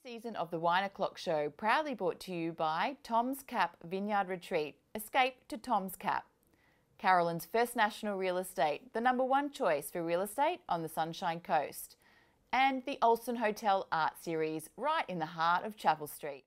season of the Wine O'Clock Show proudly brought to you by Tom's Cap Vineyard Retreat. Escape to Tom's Cap. Carolyn's First National Real Estate, the #1 choice for real estate on the Sunshine Coast. And the Olsen Hotel Art Series, right in the heart of Chapel Street.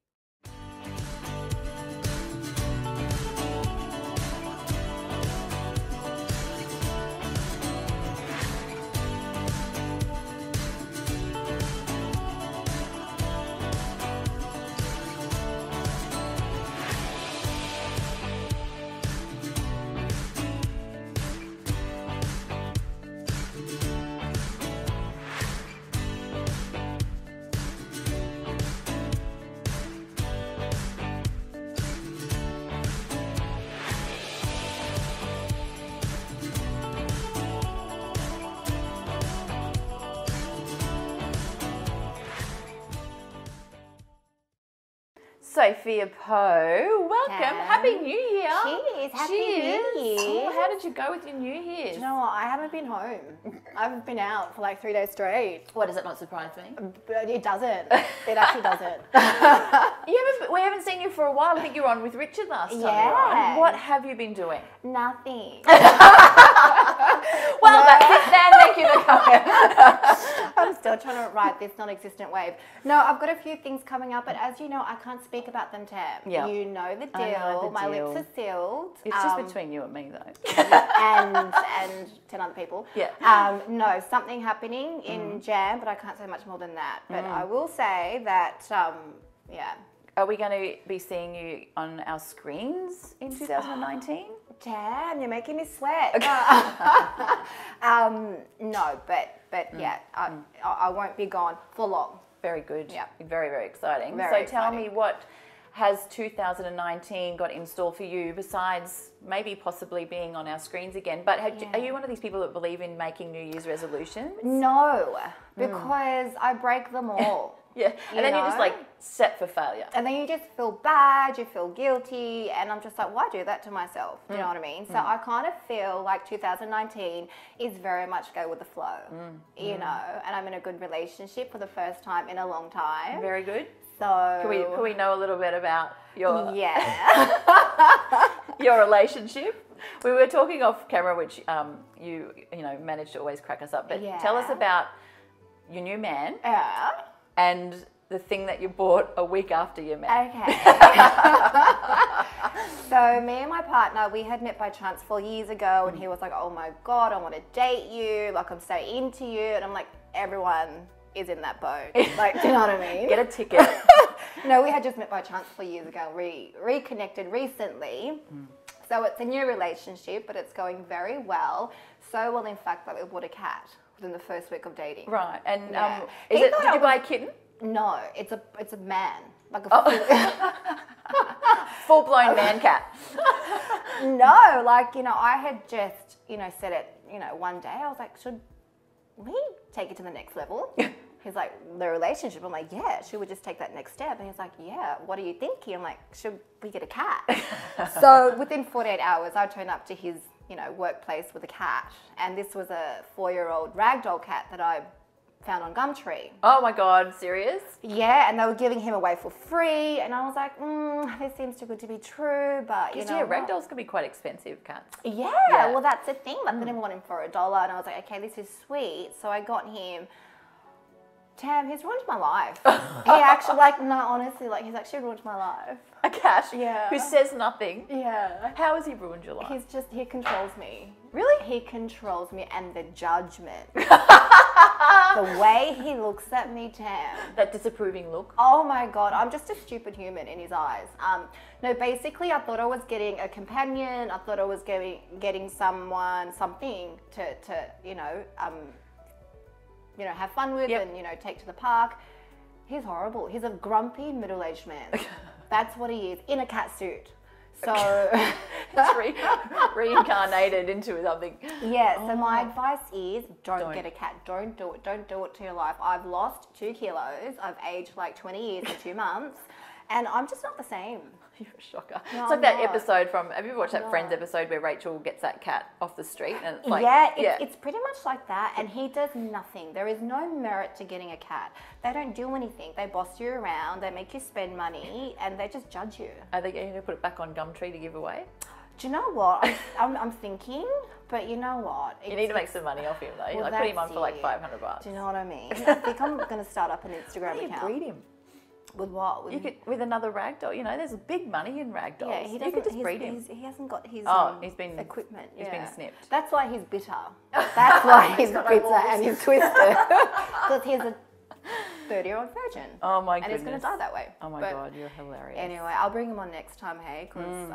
Sophia Pou, welcome. Happy New Year. Cheers. Happy New Year. Oh, how did you go with your New Year's? Do you know what? I haven't been home. I've been out for like 3 days straight. What, does it not surprise me? But it doesn't. It actually doesn't. We haven't seen you for a while. I think you were on with Richard last time. Yeah. Right? What have you been doing? Nothing. Well, that's it then. Thank you for coming. I'm still trying to ride this non-existent wave. No, I've got a few things coming up, but as you know, I can't speak about them, Tam. Yeah. You know the deal. I know the My deal. lips are sealed. It's just between you and me, though. and 10 other people. Yeah. No, something happening in Jan, but I can't say much more than that. But I will say that, yeah. Are we going to be seeing you on our screens in 2019? Damn, you're making me sweat. No, but yeah, I won't be gone for long. Very good. Yeah. Very, very exciting. Very so tell exciting. me, what has 2019 got in store for you besides maybe possibly being on our screens again? But are you one of these people that believe in making New Year's resolutions? No, because I break them all. Yeah, and then you're just like set for failure. And then you just feel bad, you feel guilty, and I'm just like, why do that to myself? Do you know what I mean? So I kind of feel like 2019 is very much go with the flow, you know, and I'm in a good relationship for the first time in a long time. Very good. So Can we know a little bit about your your relationship? We were talking off camera, which you know managed to always crack us up. But tell us about your new man. Yeah. And the thing that you bought a week after you met. Okay. So me and my partner, we had met by chance 4 years ago, and he was like, oh my God, I want to date you. Like, I'm so into you. And I'm like, everyone is in that boat. Like, do you know what I mean? Get a ticket. No, we had just met by chance 4 years ago, reconnected recently. So it's a new relationship, but it's going very well. So well, in fact, that we bought a cat within the first week of dating. Right. And Did you buy a kitten? No, it's a man. Like a Full-blown man cat. No, like, you know, I had just, you know, said it, you know, one day I was like, should we take it to the next level? He's like, the relationship. I'm like, yeah, should we just take that next step? And he's like, yeah, what are you thinking? I'm like, should we get a cat? So within 48 hours, I turned up to his, you know, workplace with a cat. And this was a 4-year-old ragdoll cat that I found on Gumtree. Oh my God, serious? Yeah, and they were giving him away for free. And I was like, this seems too good to be true, but you know. Yeah, ragdolls can be quite expensive, cats. Yeah, well, that's the thing. Like, I didn't want him for $1. And I was like, okay, this is sweet. So I got him. Tam, he's ruined my life. He actually, like, no, honestly, like, he's actually ruined my life. A cat? Yeah. Who says nothing? Yeah. How has he ruined your life? He controls me. Really? He controls me, and the judgment. The way he looks at me, Tam. That disapproving look? Oh my God, I'm just a stupid human in his eyes. No, basically, I thought I was getting a companion. I thought I was getting something to have fun with and, you know, take to the park. He's horrible. He's a grumpy middle-aged man. That's what he is, in a cat suit. So it's reincarnated into something. Yeah, so my advice is don't get a cat. Don't do it. Don't do it to your life. I've lost 2 kilos. I've aged like 20 years in 2 months. And I'm just not the same. You're a shocker. No, It's like I'm that not. episode from, have you watched I'm that Friends not. episode where Rachel gets that cat off the street and it's like, It's pretty much like that, and he does nothing. There is no merit to getting a cat. They don't do anything. They boss you around, they make you spend money, and they just judge you. Are they going to put it back on Gumtree to give away? Do you know what? I'm thinking, but you know what? You need to make some money off him though. Well, Like put him on that's for like it. $500. Do you know what I mean? I think I'm going to start up an Instagram How do you account. breed him? With what? With, You could, with another rag doll, you know, there's big money in rag dolls. yeah, he You doesn't. could just breed him. He hasn't got his He's been equipment. He's been snipped. That's why he's bitter. That's why he's got no bitter balls. and he's twisted. Because he's a 30-year-old virgin. Oh my and goodness. he's going to die that way. Oh my But God, you're hilarious. Anyway, I'll bring him on next time, hey? Because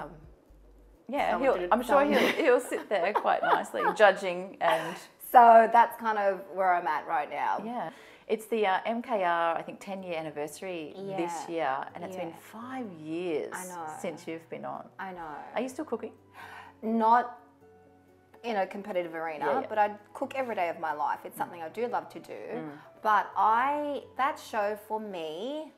Yeah, someone did I'm sure some- he'll sit there quite nicely, judging and so that's kind of where I'm at right now. yeah. It's the MKR, I think, 10-year anniversary this Yeah. year, and it's been Yeah. 5 years I know. since you've been on. I know. Are you still cooking? Not in a competitive arena, Yeah. but I cook every day of my life. It's something I do love to do. Mm. But that show for me,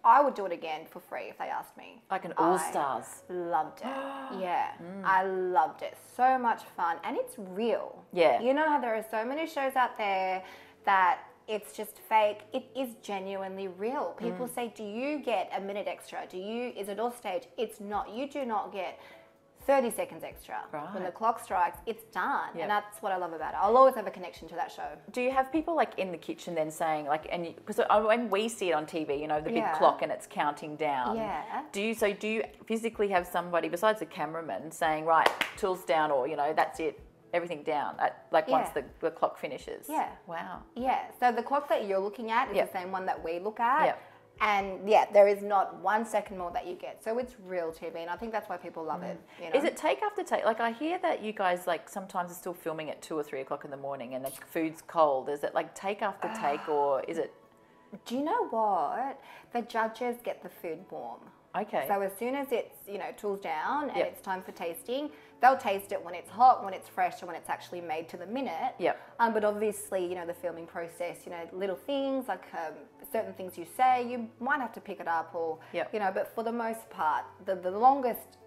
I would do it again for free if they asked me. Like an All Stars. Loved it. Yeah, I loved it. So much fun, and it's real. Yeah. You know how there are so many shows out there that it's just fake. It is genuinely real. People say, "Do you get a minute extra? Is it all staged?" It's not. You do not get 30 seconds extra. Right. When the clock strikes, it's done. Yeah. And that's what I love about it. I'll always have a connection to that show. Do you have people like in the kitchen then saying like, and because when we see it on TV, you know, the big Yeah. clock and it's counting down. Yeah. Do you physically have somebody besides the cameraman saying, right, tools down, or you know, that's it, everything down, once Yeah. the clock finishes? Yeah. Wow. Yeah, so the clock that you're looking at is Yep. the same one that we look at. Yep. And yeah, there is not 1 second more that you get. So it's real TV, and I think that's why people love it. You know? Is it take after take? Like I hear that you guys like sometimes are still filming at 2 or 3 o'clock in the morning and the food's cold. Is it like take after take, or is it? Do you know what? The judges get the food warm. Okay. So as soon as it's, tools down and Yep. it's time for tasting, they'll taste it when it's hot, when it's fresh, and when it's actually made to the minute. Yep. But obviously, the filming process, little things like certain things you say, you might have to pick it up or, Yep. but for the most part, the longest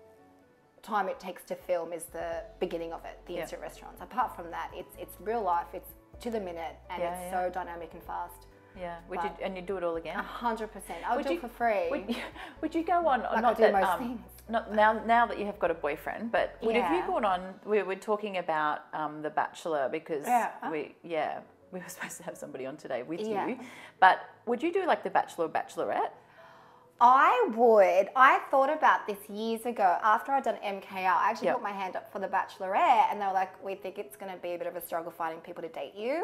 time it takes to film is the beginning of it, the Yep. instant restaurants. Apart from that, it's real life, it's to the minute, and Yeah, it's yeah. so dynamic and fast. Yeah. And you do it all again? 100%. I would Would do you- it for free. Would you go on? Like I not do that, most things. Not now that you have got a boyfriend, but have you Yeah. gone on? We're talking about The Bachelor because Yeah. we were supposed to have somebody on today with Yeah. you. But would you do like The Bachelor or Bachelorette? I would. I thought about this years ago after I'd done MKR. I actually Yep. put my hand up for the Bachelorette, and they were like, "We think it's going to be a bit of a struggle finding people to date you."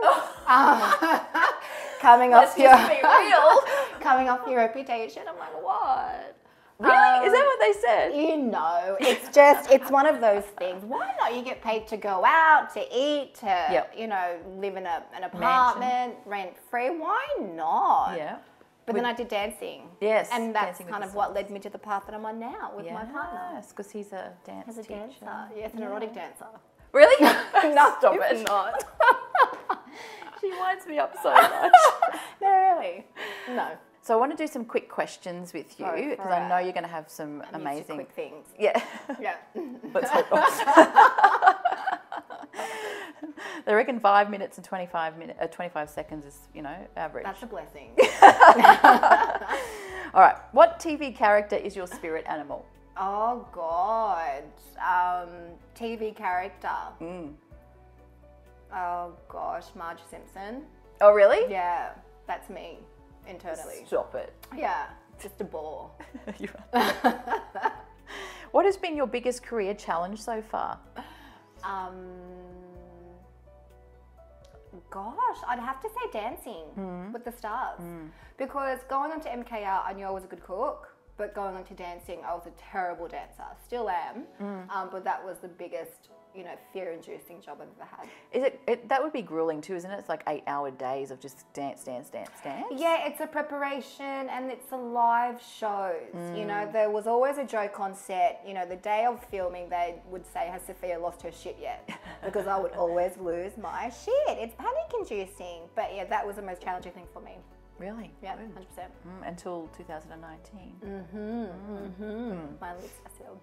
Coming off your real. coming off your reputation. I'm like, what? Really? Is that what they said? It's one of those things. Why not? You get paid to go out, to eat, to Yep. live in an apartment, rent free. Why not? Yeah. But then I did dancing. Yes, And that's Dancing with kind the of what led me to the path that I'm on now with my partner. Yes, because he's a dance He's a teacher. dancer. Yes, an erotic dancer. Really? No, Stop it's it. not. She winds me up so much. No, really. No. So I want to do some quick questions with you Go for because I know it. you're going to have some Need some amazing. quick things. Yeah. Yeah. Let's hold on. They reckon 5 minutes and 25 seconds is, average. That's a blessing. All right. What TV character is your spirit animal? Oh, God. TV character. Oh, gosh. Marge Simpson. Oh, really? Yeah, that's me internally. Stop it. Yeah, just a bore. What has been your biggest career challenge so far? Gosh, I'd have to say dancing with the stars. Because going on to MKR, I knew I was a good cook, but going on to dancing, I was a terrible dancer. Still am, but that was the biggest, fear-inducing job I've ever had. Is it that would be grueling too, isn't it? It's like 8-hour days of just dance. Yeah, it's a preparation and it's a live shows. There was always a joke on set. The day of filming, they would say, "Has Sophia lost her shit yet?" Because I would always lose my shit. It's panic-inducing. But yeah, that was the most challenging thing for me. Really? Yeah, Good. 100%. Until 2019. My lips are sealed.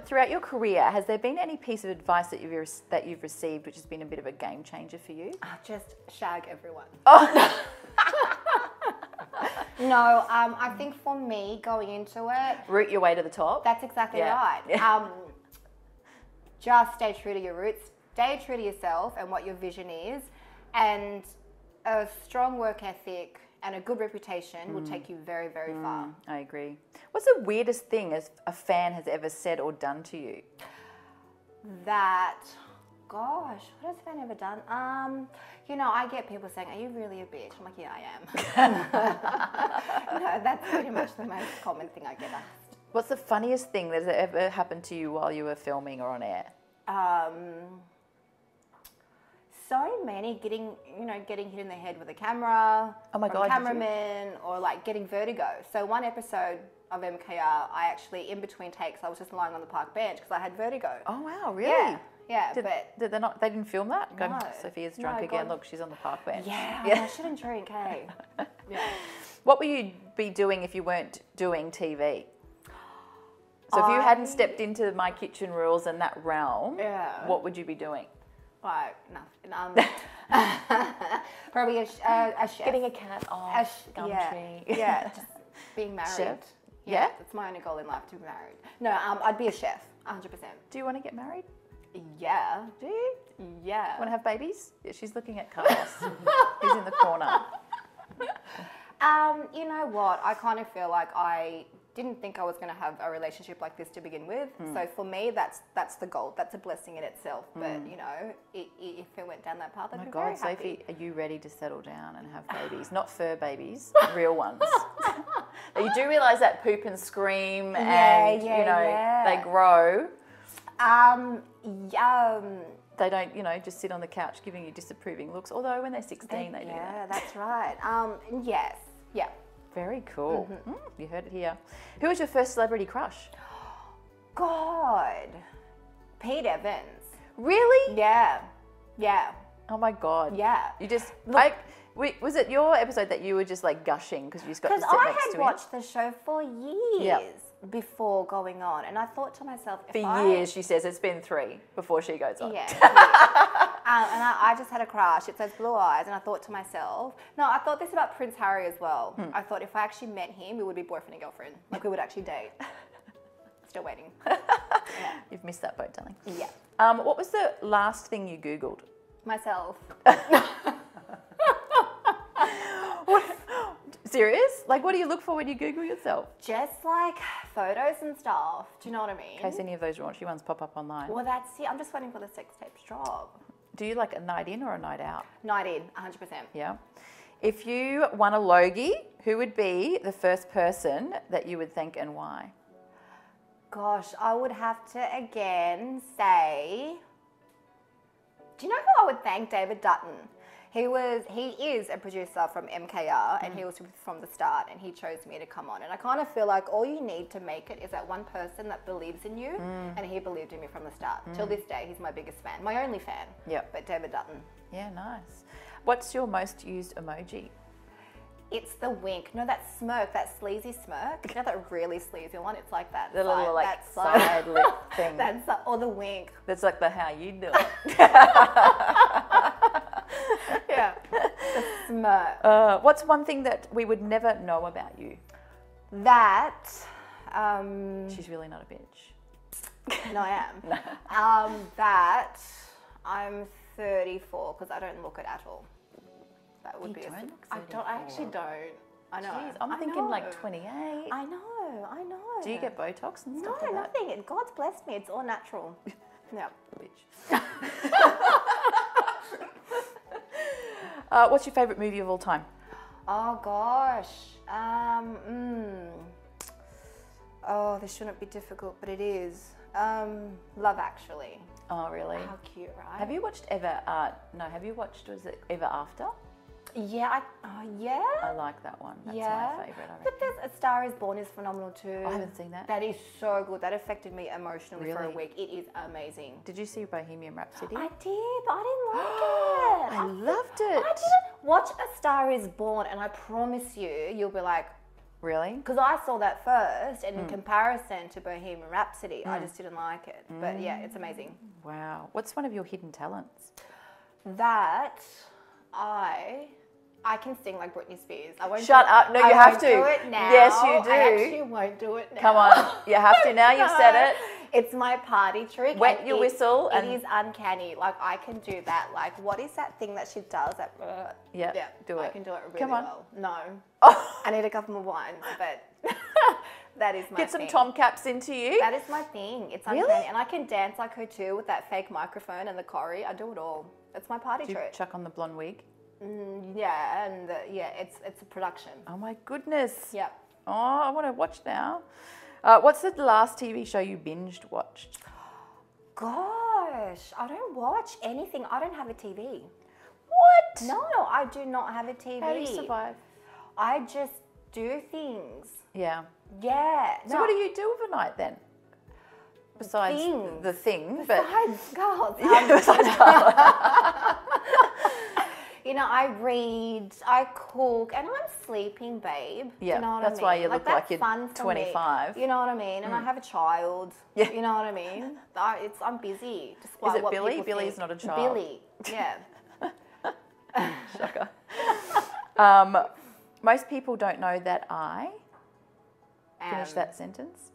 Throughout your career, has there been any piece of advice that you've received which has been a bit of a game changer for you? Just shag everyone. Oh. No, I think for me going into it, Root your way to the top. that's exactly right. Just stay true to your roots, stay true to yourself and what your vision is, and a strong work ethic and a good reputation will take you very, very far. I agree. What's the weirdest thing a fan has ever said or done to you? Gosh, what has a fan ever done? I get people saying, "Are you really a bitch?" I'm like, "Yeah, I am." That's pretty much the most common thing I get asked. What's the funniest thing that has ever happened to you while you were filming or on air? So many getting hit in the head with a camera. Oh my God, cameraman, or like getting vertigo. So one episode of MKR, I actually, in between takes, I was just lying on the park bench because I had vertigo. Oh wow, really? Yeah. Did they didn't film that? No. Sophia's drunk again. Look, she's on the park bench. I shouldn't drink, hey. Yeah. What would you be doing if you weren't doing TV? So if you hadn't stepped into My Kitchen Rules and that realm, what would you be doing? Like nothing. Probably a chef. Getting a cat off, Gumtree. Yeah, just being married. Chef? Yeah, that's my only goal in life, to be married. No, I'd be a chef, 100%. Do you want to get married? Yeah. Do you? Yeah. Want to have babies? Yeah, she's looking at Carlos. He's in the corner. You know what? I kind of feel like I didn't think I was going to have a relationship like this to begin with. So for me, that's the goal. That's a blessing in itself. But if it went down that path, I'd be very happy. Sophie, are you ready to settle down and have babies? Not fur babies, real ones. You do realise that poop and scream and they grow. They don't, just sit on the couch giving you disapproving looks. Although when they're 16, they do that. Yeah, that's right. Yes. Yeah. Very cool. You heard it here. Who was your first celebrity crush? God. Pete Evans. Really? Yeah. Yeah. Oh my God. Yeah. You just, was it your episode that you were just like gushing because you just got to sit next to him? Because I had watched the show for years before going on, and I thought to myself, years, she says. It's been 3 before she goes on. Yeah. And I just had a crush. It says blue eyes, and I thought to myself, no, I thought this about Prince Harry as well. I thought if I actually met him, we would be boyfriend and girlfriend. Like we would actually date. Still waiting. Yeah. You've missed that boat, darling. Yeah. What was the last thing you Googled? Myself. Serious? Like, what do you look for when you Google yourself? Just like photos and stuff. Do you know what I mean? In case any of those raunchy ones pop up online. Well, that's it. I'm just waiting for the sex tapes drop. Do you like a night in or a night out? Night in, 100%. Yeah. If you won a Logie, who would be the first person that you would thank and why? Gosh, I would have to again say, do you know who I would thank? David Dutton. He is a producer from MKR, and he was from the start, and he chose me to come on. And I kind of feel like all you need to make it is that one person that believes in you, and he believed in me from the start. Till this day, he's my biggest fan, my only fan. Yep. But David Dutton. Yeah, nice. What's your most used emoji? It's the wink. No, that smirk, that sleazy smirk. You know that really sleazy one? It's like that. The little side lip thing. Or the wink. That's like the how you do it. Yeah. The smirk. What's one thing that we would never know about you? That. She's really not a bitch. No, I am. That I'm 34 because I don't look it at all. That would be. I actually don't. I know. Jeez, I'm thinking like 28. I know. Do you get Botox and stuff like No, that? nothing. God's blessed me. It's all natural. Yeah. Bitch. What's your favourite movie of all time? Oh gosh. Oh, this shouldn't be difficult, but it is. Love Actually. Oh, really? How cute, right? Have you watched was it Ever After? Yeah, yeah. I like that one. That's Yeah. my favourite, I But reckon. there's A Star Is Born is phenomenal too. I haven't seen that. That is so good. That affected me emotionally for a Really? week. It is amazing. Did you see Bohemian Rhapsody? I did, but I didn't like it. I loved it. I didn't watch A Star Is Born, and I promise you'll be like, Really? because I saw that first, and in comparison to Bohemian Rhapsody, I just didn't like it. But yeah, it's amazing. Wow. What's one of your hidden talents? That I can sing like Britney Spears. I won't Shut up. No, you have to. I won't do it now. Yes, you do. I actually won't do it now. Come on. You have to now. You've said it. It's my party trick. Wet and your whistle It and- is uncanny. Like, I can do that. Like, what is that thing that she does? That, Yeah, do I it. can do it really Come on. well. No. Oh. I need a couple more wines, but that is my Get some thing. tom caps into you. That is my thing. It's Really? uncanny. And I can dance like her too with that fake microphone and the choreo. I do it all. It's my party Do you trick. chuck on the blonde wig? Yeah, and it's a production. Oh my goodness. Yep. Oh, I want to watch now. What's the last TV show you binged watched? Gosh, I don't watch anything. I don't have a TV. What? No, I do not have a TV. How do you survive? I just do things. Yeah. Yeah. So what do you do overnight then? Besides Things. the thing, but Besides girls. Yeah, besides You know, I read, I cook, and I'm sleeping, babe. Yeah, you know what that's I mean? why you look that's like you're fun for 25. Me. You know what I mean? And I have a child. Yeah. You know what I mean? I'm busy. Is it what Billy? people Billy's think. not a child. Billy, yeah. Shocker. Most people don't know that I finish that sentence.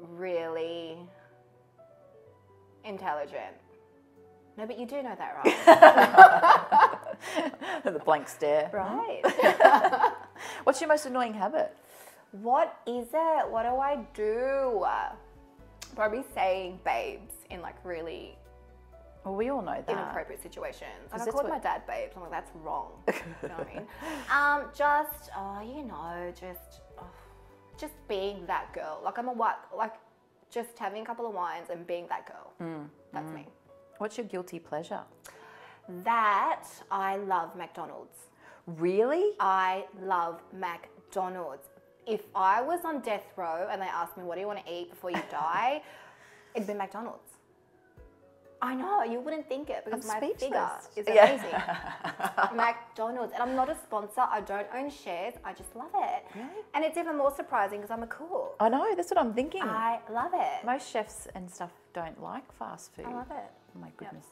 Really intelligent. No, but you do know that, right? The blank stare. Right. What's your most annoying habit? What is it? What do I do? Probably saying babes in like really Well, we all know that. inappropriate situations. Like I that's called what- my dad babes. I'm like, that's wrong. You know what I mean? Just being that girl. Like just having a couple of wines and being that girl. That's me. What's your guilty pleasure? That I love McDonald's. Really? I love McDonald's. If I was on death row and they asked me, what do you want to eat before you die? It'd be McDonald's. I know, you wouldn't think it because I'm my figure speechless. is Yeah. amazing. McDonald's. And I'm not a sponsor. I don't own shares. I just love it. Really? And it's even more surprising because I'm a cook. I know, that's what I'm thinking. I love it. Most chefs and stuff don't like fast food. I love it. Oh my goodness.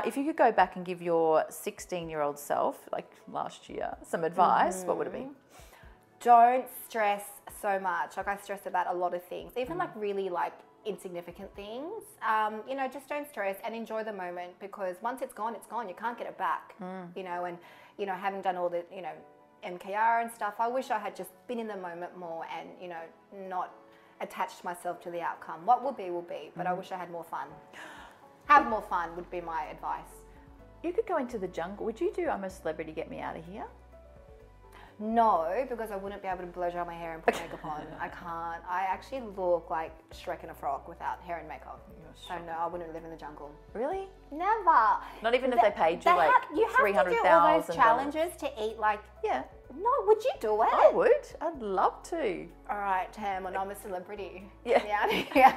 If you could go back and give your 16-year-old self, like last year, some advice, what would it be? Don't stress so much. Like I stress about a lot of things, even like really like insignificant things. You know, just don't stress and enjoy the moment because once it's gone, it's gone. You can't get it back. You know, and you know, having done all the MKR and stuff, I wish I had just been in the moment more and not attached myself to the outcome. What will be will be, but I wish I had more fun. Have more fun would be my advice. You could go into the jungle. Would you do I'm a Celebrity, Get Me Out of Here? No, because I wouldn't be able to blow dry my hair and put makeup on. I can't. I actually look like Shrek in a frock without hair and makeup. So no, I wouldn't live in the jungle. Really? Never. Not even if they paid you like you have to do all those $300,000. challenges to eat like. Yeah, No, would you do it? I would. I'd love to. All right, Tam, and I'm a celebrity. Yeah. Yeah.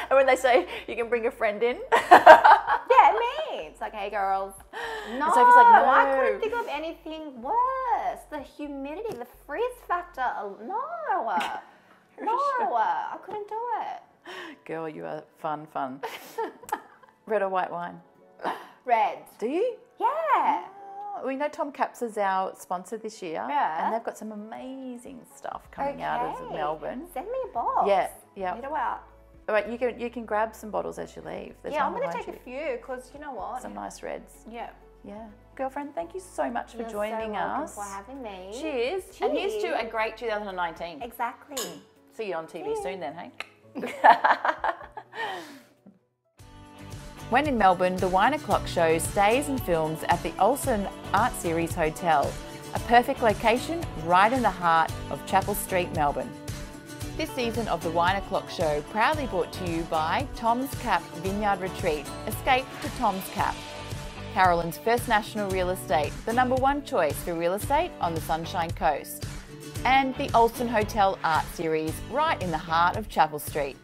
And when they say you can bring a friend in, Yeah, me. It's like, hey, girls. No, Sophie's like, no. I couldn't think of anything worse. The humidity, the freeze factor. No. No, I couldn't do it. girl, you are fun. Red or white wine? Red. Do you? Yeah. We know Tom Caps is our sponsor this year. Yeah. And they've got some amazing stuff coming out of Melbourne. Send me a box. Yeah. Need a out. All right, you can grab some bottles as you leave. There's Yeah, one I'm going to behind take you. a few because you know what? Some nice reds. Yeah. Yeah. Girlfriend, thank you so much for You're joining so welcome us. for having me. Cheers. And here's to a great 2019. Exactly. See you on TV soon then, hey? When in Melbourne, the Wine O'Clock show stays and films at the Olsen Art Series Hotel, a perfect location right in the heart of Chapel Street, Melbourne. This season of the Wine O'Clock show proudly brought to you by Tom's Cap Vineyard Retreat. Escape to Tom's Cap. Carolyn's First National Real Estate, the #1 choice for real estate on the Sunshine Coast. And the Olsen Hotel Art Series, right in the heart of Chapel Street.